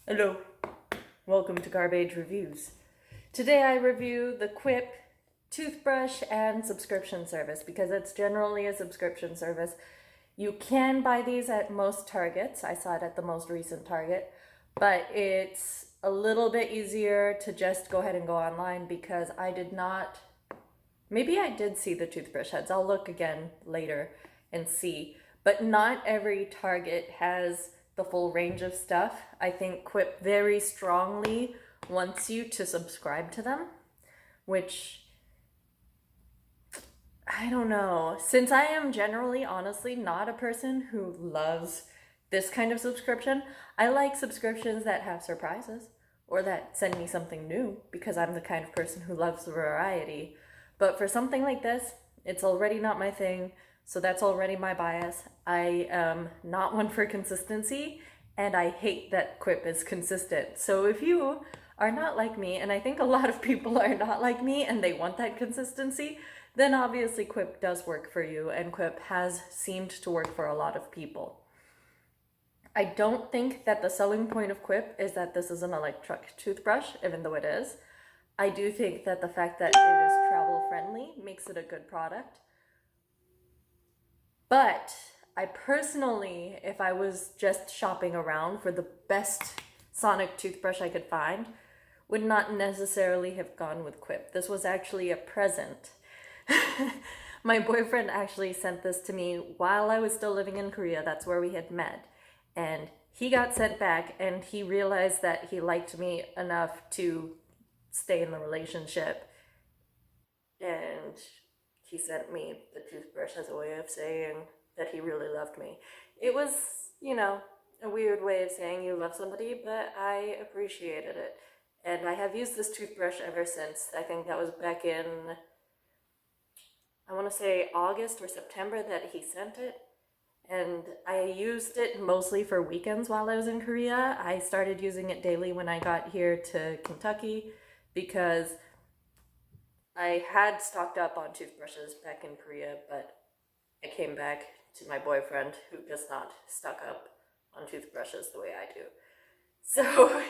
Hello, welcome to Garbeige Reviews. Today I review the Quip toothbrush and subscription service because it's generally a subscription service. You can buy these at most Targets. I saw it at the most recent Target, but it's a little bit easier to just go ahead and go online because I did not, maybe I did see the toothbrush heads. I'll look again later and see, but not every Target has the full range of stuff. I think Quip very strongly wants you to subscribe to them, which I don't know. Since I am generally, honestly, not a person who loves this kind of subscription, I like subscriptions that have surprises or that send me something new because I'm the kind of person who loves variety. But for something like this, it's already not my thing. So that's already my bias. I am not one for consistency, and I hate that Quip is consistent. So if you are not like me, and I think a lot of people are not like me and they want that consistency, then obviously Quip does work for you, and Quip has seemed to work for a lot of people. I don't think that the selling point of Quip is that this is an electric toothbrush, even though it is. I do think that the fact that it is travel friendly makes it a good product. But I personally, if I was just shopping around for the best sonic toothbrush I could find, would not necessarily have gone with Quip. This was actually a present. My boyfriend actually sent this to me while I was still living in Korea. That's where we had met. And he got sent back and he realized that he liked me enough to stay in the relationship. And he sent me the toothbrush as a way of saying that he really loved me. It was, a weird way of saying you love somebody, but I appreciated it. And I have used this toothbrush ever since. I think that was back in, I want to say August or September that he sent it. And I used it mostly for weekends while I was in Korea. I started using it daily when I got here to Kentucky because I had stocked up on toothbrushes back in Korea, but I came back to my boyfriend who does not stock up on toothbrushes the way I do. So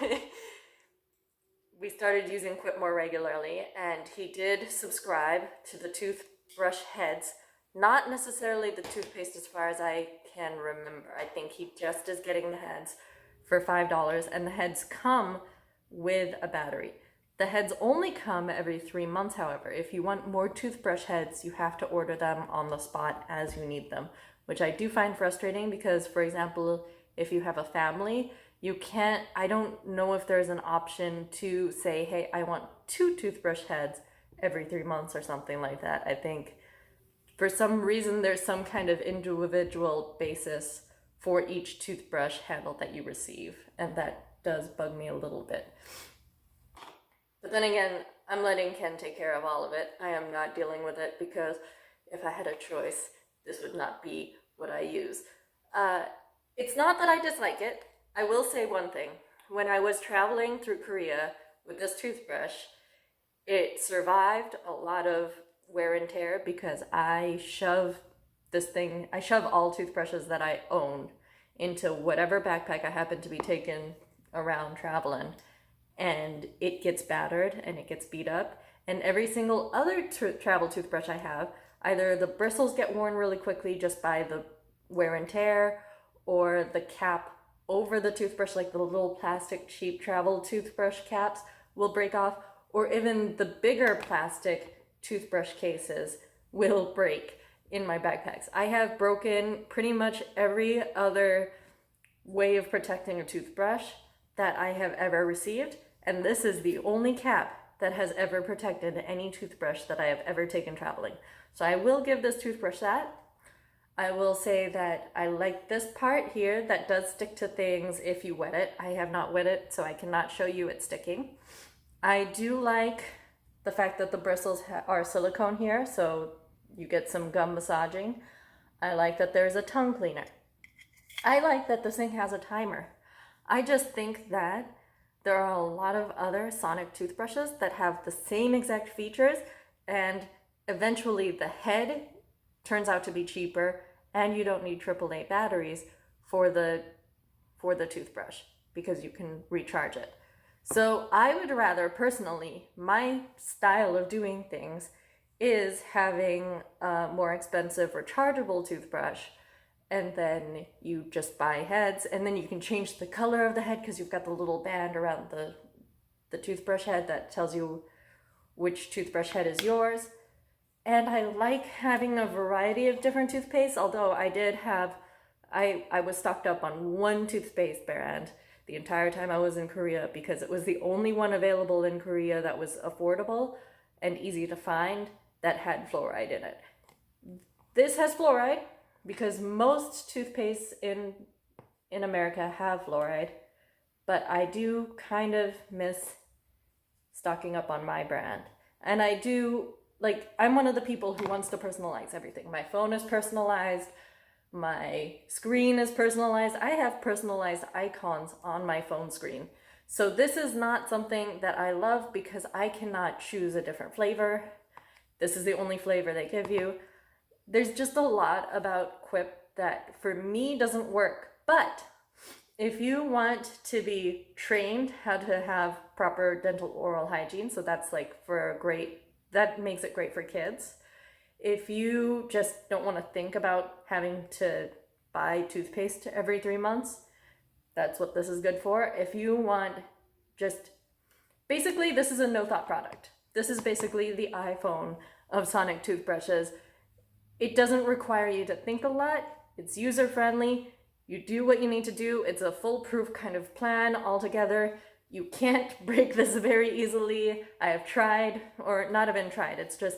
we started using Quip more regularly, and he did subscribe to the toothbrush heads, not necessarily the toothpaste as far as I can remember. I think he just is getting the heads for $5, and the heads come with a battery. The heads only come every 3 months, however. If you want more toothbrush heads, you have to order them on the spot as you need them, which I do find frustrating because, for example, if you have a family, you can't, I don't know if there's an option to say, hey, I want 2 toothbrush heads every 3 months or something like that. I think for some reason there's some kind of individual basis for each toothbrush handle that you receive, and that does bug me a little bit. But then again, I'm letting Ken take care of all of it. I am not dealing with it because if I had a choice, this would not be what I use. It's not that I dislike it. I will say one thing. When I was traveling through Korea with this toothbrush, it survived a lot of wear and tear because I shove all toothbrushes that I own into whatever backpack I happen to be taking around traveling. And it gets battered and it gets beat up. And every single other travel toothbrush I have, either the bristles get worn really quickly just by the wear and tear, or the cap over the toothbrush, like the little plastic cheap travel toothbrush caps, will break off, or even the bigger plastic toothbrush cases will break in my backpacks. I have broken pretty much every other way of protecting a toothbrush that I have ever received. And this is the only cap that has ever protected any toothbrush that I have ever taken traveling. So I will give this toothbrush that. I will say that I like this part here that does stick to things if you wet it. I have not wet it, so I cannot show you it sticking. I do like the fact that the bristles are silicone here, so you get some gum massaging. I like that there's a tongue cleaner. I like that this thing has a timer. I just think that there are a lot of other sonic toothbrushes that have the same exact features, and eventually the head turns out to be cheaper and you don't need AAA batteries for the toothbrush because you can recharge it. So I would rather, personally, my style of doing things is having a more expensive rechargeable toothbrush, and then you just buy heads, and then you can change the color of the head because you've got the little band around the toothbrush head that tells you which toothbrush head is yours. And I like having a variety of different toothpaste, although I was stocked up on one toothpaste brand the entire time I was in Korea because it was the only one available in Korea that was affordable and easy to find that had fluoride in it. This has fluoride because most toothpastes in America have fluoride, but I do kind of miss stocking up on my brand. And I do, like, I'm one of the people who wants to personalize everything. My phone is personalized. My screen is personalized. I have personalized icons on my phone screen. So this is not something that I love because I cannot choose a different flavor. This is the only flavor they give you. There's just a lot about Quip that for me doesn't work. But if you want to be trained how to have proper dental oral hygiene, so that's like that makes it great for kids. If you just don't want to think about having to buy toothpaste every 3 months, that's what this is good for. If you want basically this is a no-thought product. This is basically the iPhone of sonic toothbrushes. It doesn't require you to think a lot. It's user-friendly. You do what you need to do. It's a foolproof kind of plan altogether. You can't break this very easily. I have tried, or not even tried. It's just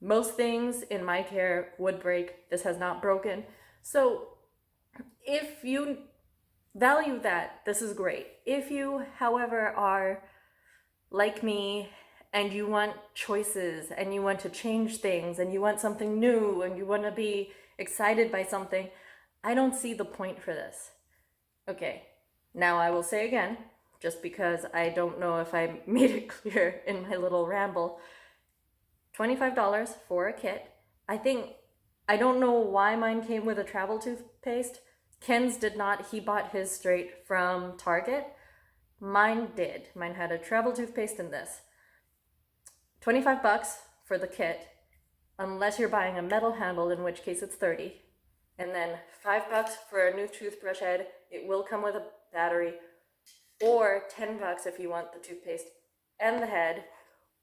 most things in my care would break. This has not broken. So if you value that, this is great. If you, however, are like me and you want choices and you want to change things and you want something new and you want to be excited by something, I don't see the point for this. Okay, now I will say again, just because I don't know if I made it clear in my little ramble, $25 for a kit. I don't know why mine came with a travel toothpaste. Ken's did not. He bought his straight from Target. Mine did. Mine had a travel toothpaste in this. $25 for the kit, unless you're buying a metal handle, in which case it's $30. And then $5 for a new toothbrush head. It will come with a battery. Or $10 if you want the toothpaste and the head.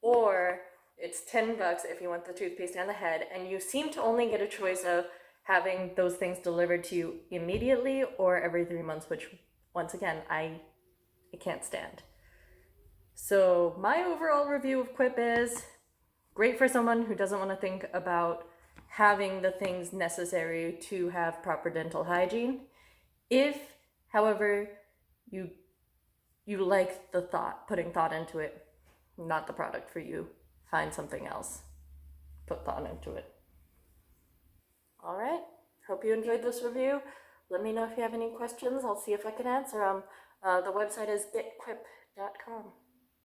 Or it's $10 if you want the toothpaste and the head, and you seem to only get a choice of having those things delivered to you immediately or every 3 months, which, once again, I can't stand. So my overall review of Quip is great for someone who doesn't want to think about having the things necessary to have proper dental hygiene. If, however, you like the thought, putting thought into it, not the product for you, find something else. Put thought into it. All right. Hope you enjoyed this review. Let me know if you have any questions. I'll see if I can answer them. The website is getquip.com.